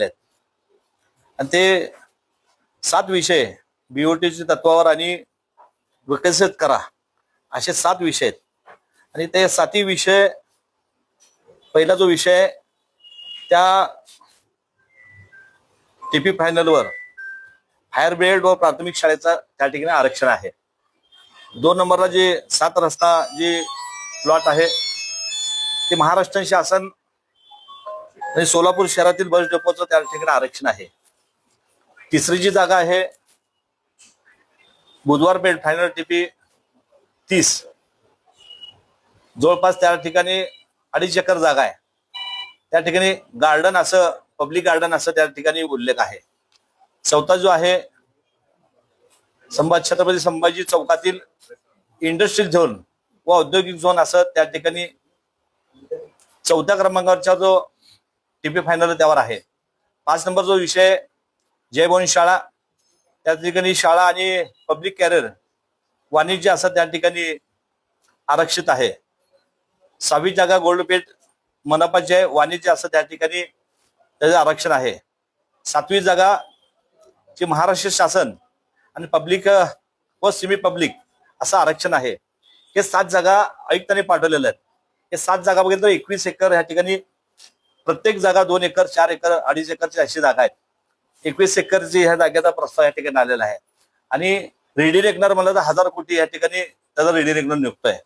आहेत आणि ते 7 विषय बीओटीच्या तत्वावर आणि विकसित करा असे 7 विषय आहेत आणि ते 7ही विषय पहिला जो विषय त्या टीपी फायनलवर फायर ब्रिगेड व प्राथमिक शाळेचा त्या ठिकाणी आरक्षण आहे। 2 नंबरला जे 7 रस्ता जे प्लॉट आहे ते महाराष्ट्र शासन आणि सोलापूर शहरातील बस डेपोचं त्या ठिकाणी आरक्षण आहे। तिसरी जी जागा आहे बुधवारपेठ फायनल टीपी 30 जवळपास त्या ठिकाणी 2.5 एकर जागा आहे। त्या ठिकाणी गार्डन असं पब्लिक गार्डन असं त्या ठिकाणी उल्लेख आहे। चौथा जो आहे छत्रपती संभाजी चौकातील इंडस्ट्रियल झोन व औद्योगिक झोन असं त्या ठिकाणी 4थ्या क्रमांकावरचा जो टीपी फायनल त्यावर आहे। 5 नंबर जो विषय जयभवन शाळा त्या ठिकाणी शाळा आणि पब्लिक कॅरियर वाणिज्य असं त्या ठिकाणी आरक्षित आहे। 6वी जागा गोल्डपेठ मनपाचे वाणिज्य असं त्या ठिकाणी त्याचं आरक्षण आहे। 7वी जागा जी महाराष्ट्र शासन आणि पब्लिक व सेमी पब्लिक असं आरक्षण आहे। हे 7 जागा आयुक्तांनी पाठवलेल्या आहेत। हे 7 जागा बघितलं 21 एकर ह्या ठिकाणी प्रत्येक जागा 2 एकर 4 एकर 2.5 एकरची अशी जागा आहेत। 21 एकरची ह्या जागेचा प्रस्ताव या ठिकाणी आलेला आहे आणि रेडी रेकनर म्हणलं तर 1000 कोटी या ठिकाणी त्याचा रेडी रेकनर नियुक्त आहे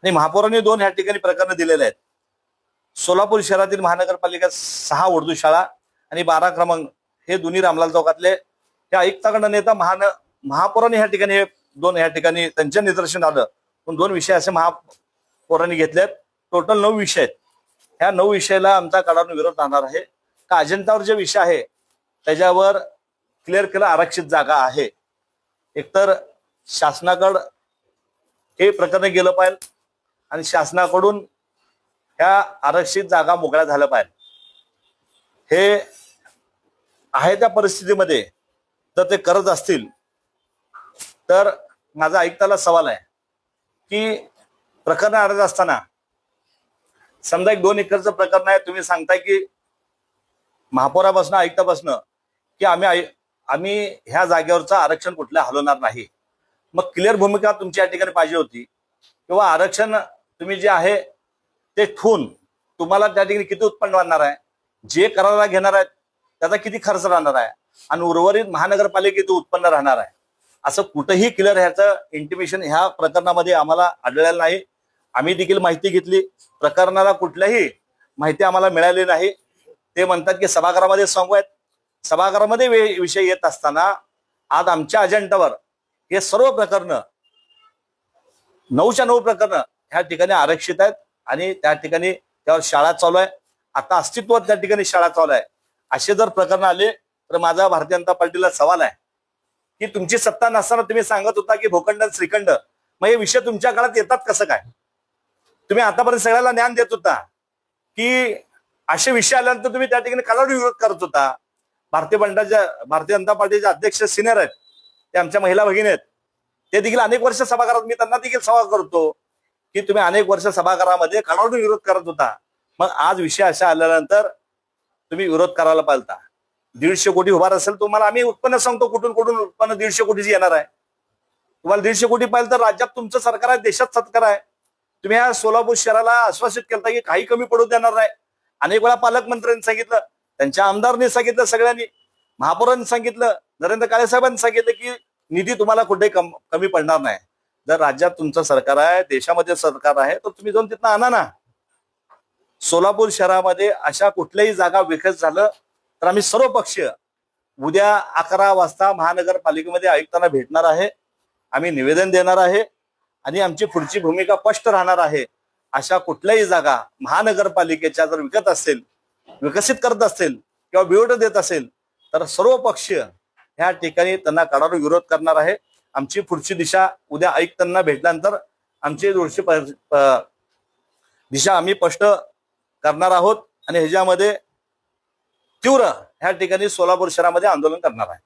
आणि महापौरांनी 2 ह्या ठिकाणी प्रकरण दिलेले आहेत। सोलापूर शहरातील महानगरपालिका 6 उर्दू शाळा आणि 12 क्रमांक हे दोन्ही रामलाल चौकातले हे आयुक्ताकडे नेता महापौरांनी ह्या ठिकाणी हे 2 ह्या ठिकाणी त्यांच्या निदर्शन आलं पण 2 विषय असे महापौरांनी घेतलेत। टोटल 9 विषय आहेत। ह्या 9 विषयाला आमचा कडाडून विरोध राहणार आहे का अजंतावर जे विषय आहे त्याच्यावर क्लिअर केलं आरक्षित जागा आहे। एकतर शासनाकडे हे प्रकरण गेलं पाहिजे आणि शासनाकडून ह्या आरक्षित जागा मोकळ्या झाल्या पाहिजे। हे आहे त्या परिस्थितीमध्ये जर ते करत असतील तर माझा आयुक्ताला सवाल आहे की प्रकरण आणत असताना समजा 1-2 एकरचं प्रकरण आहे तुम्ही सांगताय की महापौरापासून आयुक्तापासून की आम्ही ह्या जागेवरचं आरक्षण कुठल्या हलवणार नाही। मग क्लिअर भूमिका तुमच्या या ठिकाणी पाहिजे होती किंवा आरक्षण तुम्ही जे आहे ते ठेवून तुम्हाला त्या ठिकाणी किती उत्पन्न वाढणार आहे जे करायला घेणार आहेत त्याचा किती खर्च राहणार आहे आणि उर्वरित महानगरपालिकेचं उत्पन्न राहणार आहे असं कुठेही क्लिअर ह्याचं इंटिमेशन ह्या प्रकरणामध्ये आम्हाला आढळलेलं नाही। आम्ही देखील माहिती घेतली प्रकरणाला कुठल्याही माहिती आम्हाला मिळाली नाही। ते म्हणतात की सभागृहामध्ये सांगूयात सभागृहामध्ये विषय येत असताना आज आमच्या अजेंडावर हे सर्व प्रकरण 9च्या 9 प्रकरण ह्या ठिकाणी आरक्षित आहेत आणि त्या ठिकाणी त्यावर शाळा चालू आहे। आता अस्तित्वात त्या ठिकाणी शाळा चालू आहे। असे जर प्रकरण आले तर माझा भारतीय जनता पार्टीला सवाल आहे की तुमची सत्ता नसताना तुम्ही सांगत होता की भूखंड श्रीखंड मग हे विषय तुमच्या काळात येतात कसं काय? तुम्ही आतापर्यंत सगळ्याला ज्ञान देत होता की असे विषय आल्यानंतर तुम्ही त्या ठिकाणी कडाडून विरोध करत होता। भारतीय जनता पार्टीचे अध्यक्ष सिनियर आहेत ते आमच्या महिला भगिनी आहेत ते देखील अनेक वर्ष सभागृहात मी त्यांना देखील सवाल करतो की तुम्ही अनेक वर्ष सभागृहामध्ये कडाडून विरोध करत होता मग आज विषय असा आल्यानंतर तुम्ही विरोध करायला पाहिजे। 150 कोटी उभार असेल तुम्हाला आम्ही उत्पन्न सांगतो कुठून कुठून उत्पन्न 150 कोटीची येणार आहे। तुम्हाला 150 कोटी पाहिजे तर राज्यात तुमचं सरकार आहे देशात सरकार आहे। तुम्ही ह्या सोलापूर शहराला आश्वासित केलं की काही कमी पडू देणार नाही। अनेक वेळा पालकमंत्र्यांनी सांगितलं त्यांच्या आमदारांनी सांगितलं सगळ्यांनी महापौरांनी सांगितलं नरेंद्र काळे साहेबांनी सांगितलं की निधी तुम्हाला कुठे कमी पडणार नाही। जर राज्यात तुमचं सरकार आहे देशामध्ये सरकार आहे तर तुम्ही जाऊन तिथं आणा ना। सोलापूर शहरामध्ये अशा कुठल्याही जागा विकत झालं तर आम्ही सर्व पक्षीय उद्या 11 वाजता महानगरपालिकेमध्ये आयुक्तांना भेटणार आहे। आम्ही निवेदन देणार आहे आणि आमची पुढची भूमिका स्पष्ट राहणार आहे। अशा कुठल्याही जागा महानगरपालिकेच्या जर विकत असेल विकसित करत असेल किंवा बिवट देत असेल तर सर्व पक्षीय ह्या ठिकाणी त्यांना कडाडून विरोध करणार आहे। आमची पुढची दिशा उद्या आयुक्तांना भेटल्यानंतर आमची दिशा आम्ही स्पष्ट करणार आहोत आणि ह्याच्यामध्ये तीव्र ह्या ठिकाणी सोलापूर शहरामध्ये आंदोलन करणार आहे।